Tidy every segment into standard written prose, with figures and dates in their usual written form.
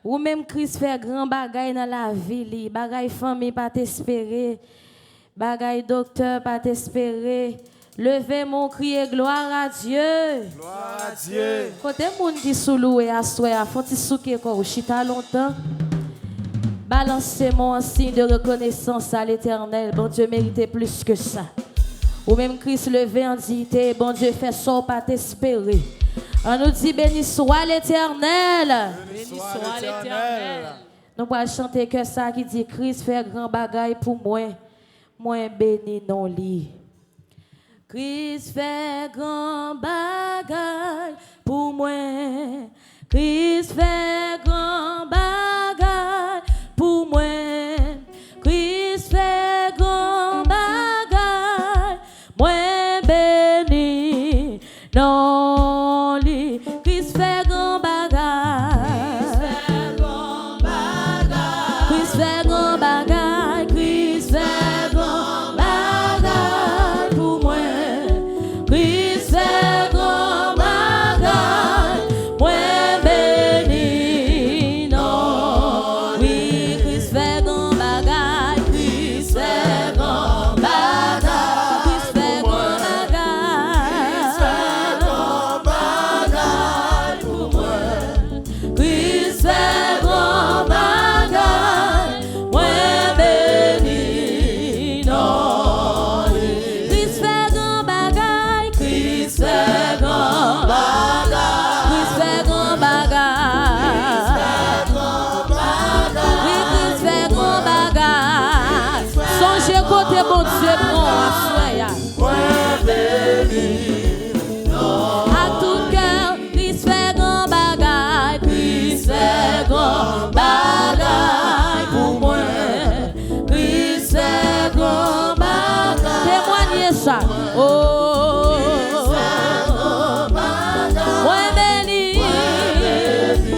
Ou même Christ fait grand bagaille dans la vie, bagaille famille pas t'espérer, bagaille docteur pas t'espérer. Levez mon cri et gloire à Dieu. Gloire à Dieu. Côté moun qui sou loué à soya, faut ti souke ko chita longtemps. Balancez-moi en signe de reconnaissance à l'Éternel. Bon Dieu méritait plus que ça. Ou même Christ levé en dignité, bon Dieu fait ça pas t'espérer. On nous dit béni soit l'Éternel. Béni soit l'Éternel. Nous allons chanter que ça qui dit Christ fait grand bagaille pour moi. Moi béni non li. Christ fait grand bagaille pour moi. Christ fait grand bagaille pour moi. Christ fait grand bagaille. Moi béni non li. Christ fait grand bagaille. Christ fait grand bagaille. Christ fait grand bagaille pour moi. Christ fait grand bagaille. Moi béni non. Oui, Christ fait grand bagaille. Christ fait grand bagaille. Christ fait grand bagaille pour moi. Christ fait grand bagaille. Moi béni non. Christ fait grand bagaille. Christ fait grand bagaille. Christ fait grand bagaille. Oui, Christ fait grand bagaille. Songez côté bon Dieu prend à soya. À tout cœur, Christ fait grand bagaille. Christ fait grand bagaille pour moi. Christ fait grand bagaille. Témoignez ça. Oh.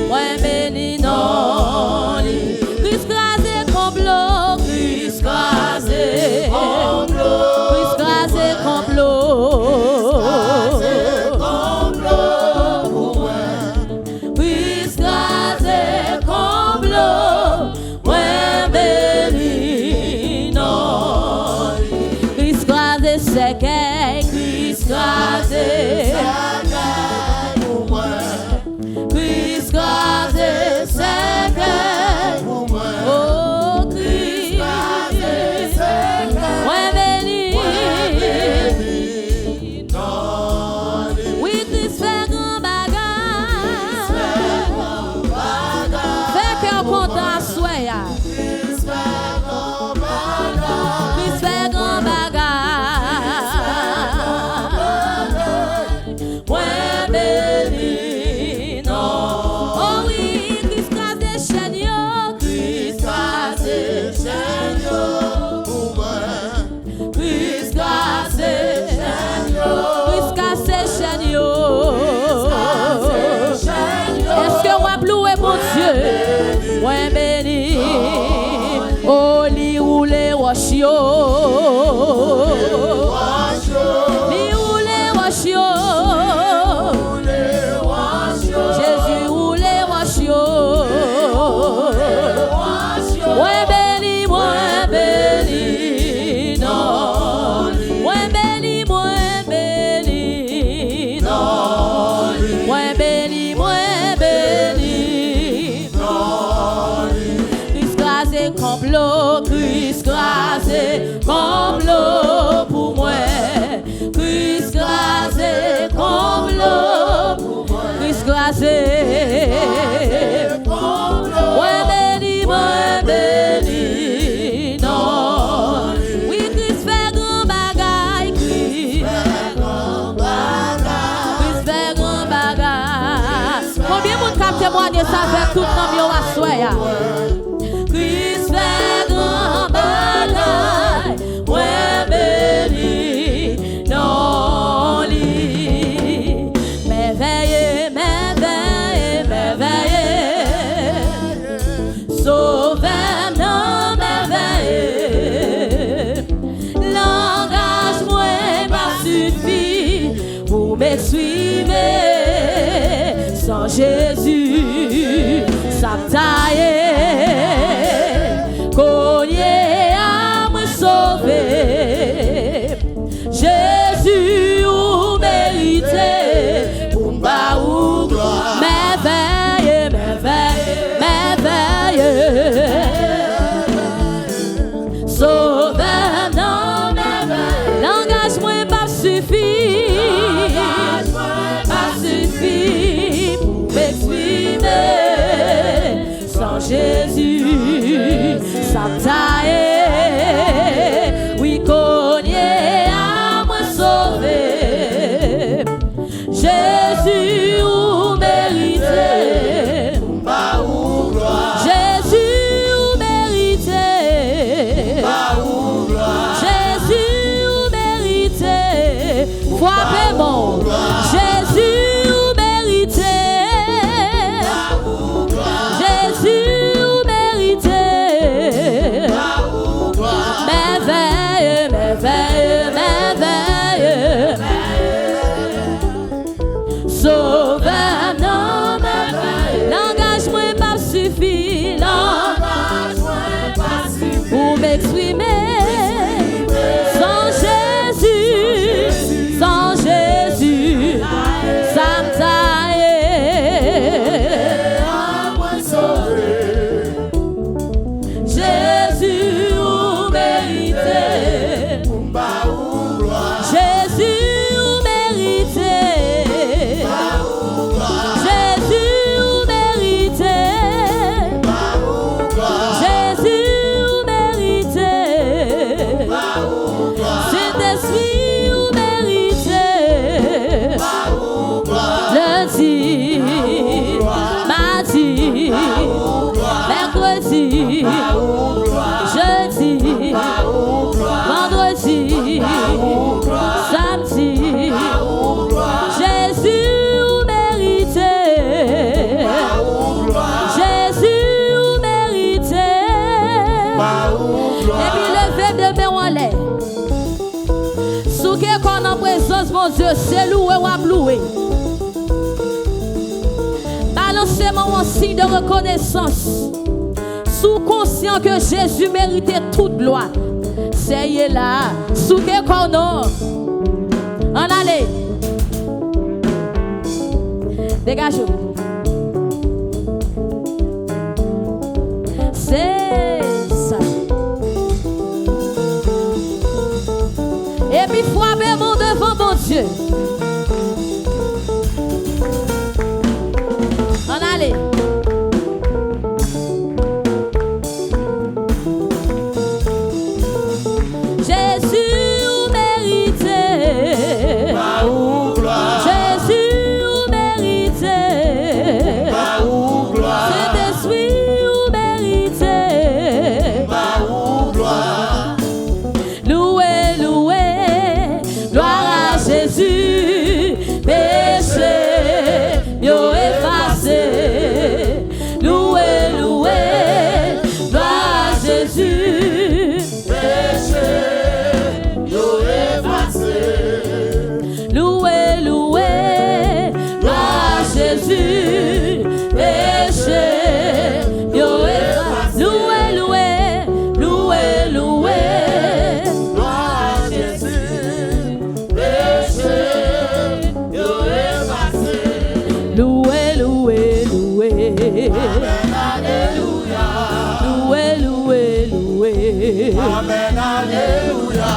Moi béni non. Christ crasé complot. Christ crasé complot. Christ crasé complot. Christ crasé complot. Moi béni non. Christ crasé séquelle. Christ crasé pour moi. Christ crasé séquelle pour moi. Oh Christ moi béni. Oui, Christ fait grand bagaille. Fait cœur content à soya. Christ fait grand bagaille. Moi béni non. Oh oui, Christ crasé chaîne yo. Christ crasé chaîne yo pour moi. Christ crasé chaîne yo. Christ cassé chaîne yo. Est-ce que on loué mon Dieu? Moi béni. Oh li roule wash yo. Li roule wash yo. Jésus roule wash yo. Moi béni non. Moi béni non. Moi béni non. Christ crasé complot. Christ crasé complot pour moi. Christ crasé complot pour moi. Christ crasé moi béni non. Oui, Christ fait grand bagaille. Christ fait grand bagaille. Combien de monde cap témoigner ça avec tout le monde à soya? Christ fait grand bagaille. Moi béni non li. Merveilleux, merveilleux, merveilleux. Sauveur non merveilleux. L'engagement m'a suffi pour me suivre. Sans Jésus, ça t'a merveilleux, merveilleux, merveilleux. Sauveur, non, merveilleux. L'engagement pas suffit. Pas suffit pour m'exprimer. Sans Jésus, ça taille. Oui, cogné à moi sauver. Jésus, ou mérité. Jésus, ou mérité. Jésus, ou mérité. Frappez mon. Jésus, ou mérité. Jésus, ou mérité. Merveilleux, merveilleux, merveilleux. Sauveur, non, merveilleux. L'engagement pas suffit, pour m'exprimer. Sans Jésus, sans Jésus, ça me taille. Jésus, ou mérité. Jésus, ou mérité. Jésus, ou mérité. Jésus, ou mérité. Saint-Esprit, ou mérité. Lundi, mardi, mercredi, jeudi, vendredi, samedi. Jésus, ou mérité. Jésus, ou mérité. Et puis levez de main en l'air. Sous qu'on en présence, mon Dieu, c'est loué ou à louer. Balancez-moi un signe de reconnaissance. Sous conscient que Jésus méritait toute gloire. C'est là. Sous qu'on en. En allez. Dégagez. C'est ça. Et puis frappez mon devant mon Dieu. En allez. Jésus, ou mérité. Jésus, ou mérité. Saint-Esprit, ou mérité. Loué, loué, gloire à Jésus. Péché, yo effacé. Loué, loué, gloire à Jésus. Loué, loué, gloire à Jésus. Péché, yo effacé. Loué, loué, loué, loué, gloire à Jésus. Péché, yo effacé. Loué, loué, loué. Amen, alléluia. Loué, loué, loué. Amen, alléluia.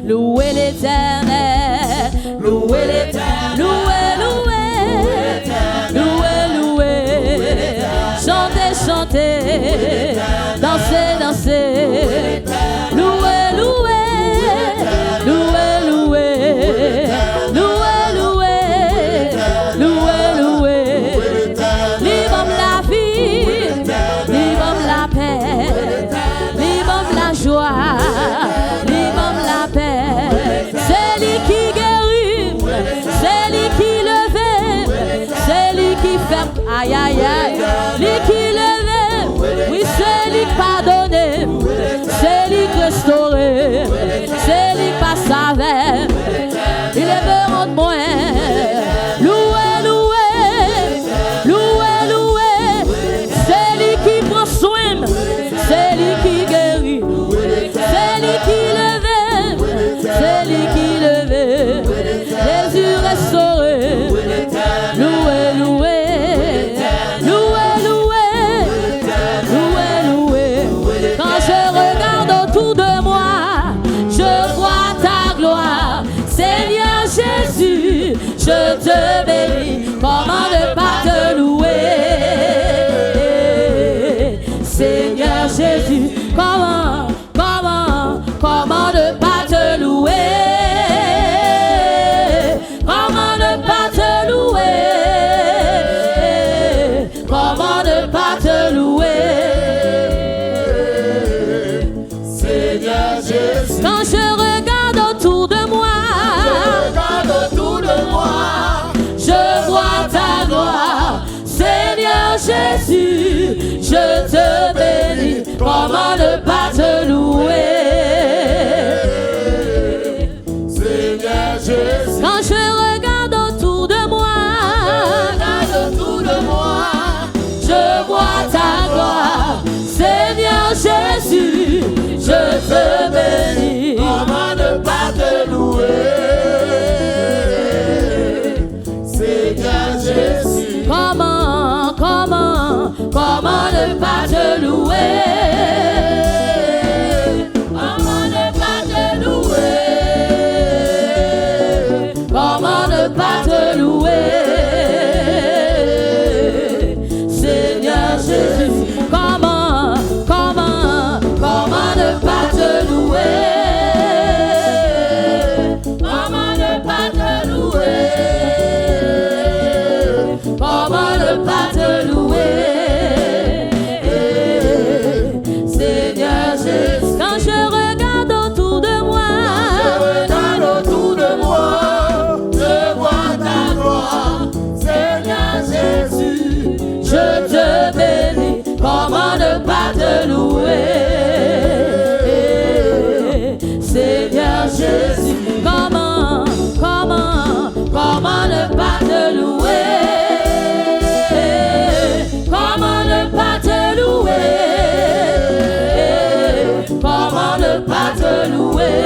Louez l'Éternel, louez l'Éternel, louez, louez, chantez, chantez, dansez, dansez, louez, louez, louez, louez, louez, louez, louez, libre la vie, libre la paix, libre la joie. C'est lui qui guérit, c'est lui qui lève, c'est lui qui fait, aïe aïe aïe, lui qui lève, oui c'est lui qui pardonne, c'est lui qui restaure, c'est lui qui passe avec, il est venu de moi, loué, loué, loué, loué, c'est lui qui prend soin, c'est lui qui guérit, c'est lui qui lève. C'est lui qui levait, Jésus restauré, loué, loué. Comment ne pas te louer? Seigneur Jésus. Quand je regarde autour de moi, je vois ta gloire. Seigneur Jésus, je te bénis. Comment ne pas te louer? Seigneur Jésus. Quand je regarde autour de moi, je vois ta gloire. Seigneur Jésus, je te bénis. Comment ne pas te louer? Seigneur Jésus. Comment ne pas te louer? Comment ne pas te louer? Comment ne pas te louer? Seigneur Jésus, comment ne pas te louer? Comment ne pas te louer? Comment ne pas te louer? Seigneur Jésus, quand je regarde autour de moi, je vois ta gloire. Seigneur Jésus, je te bénis. Comment ne pas te louer? Seigneur Jésus, comment ne pas te louer? Comment ne pas te louer? Comment ne pas te louer?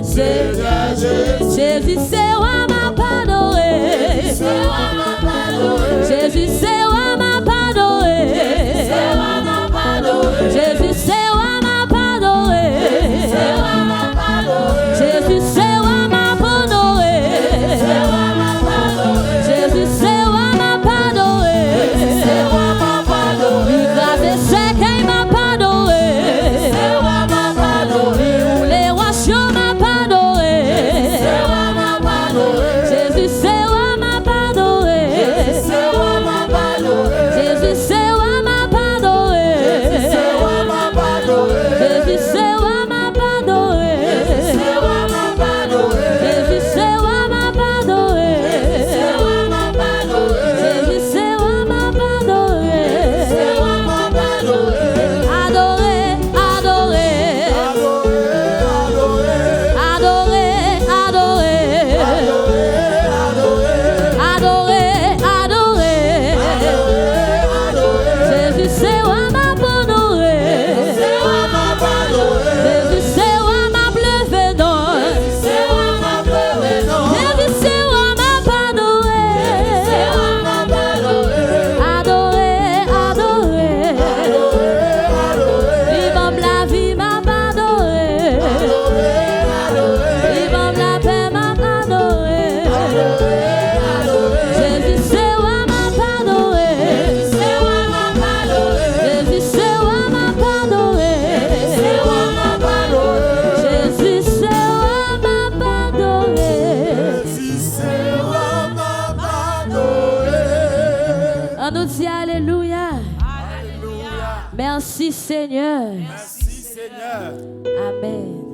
Seigneur Jésus, Jésus c'est roi m'a pardonné. Jésus c'est roi m'a pardonné. Jésus c'est roi m'a pardonné. Jésus c'est roi m'a pardonné. Jésus c'est roi m'a pardonné. Grâce et c'est qu'il m'a pardonné. Les rois chauds m'a pardonné. Jésus c'est roi m'a pardonné. Jésus c'est roi m'a pardonné. Jésus c'est roi m'a pardonné. Jésus c'est roi m'a pardonné. Jésus c'est roi m'a pardonné. Adoré, adoré, adoré, adoré, adoré, Jésus c'est roi m'a pardonné. Jésus c'est roi m'a plevé dans. Jésus c'est roi m'a pardonné. Adoré, adoré, vivant la vie m'a pardonné. Vivant la paix m'a pardonné. Jésus c'est roi m'a pardonné. Jésus c'est roi m'a pardonné. Jésus c'est roi m'a pardonné. On nous dit alléluia. Alléluia. Merci Seigneur. Merci Seigneur. Amen.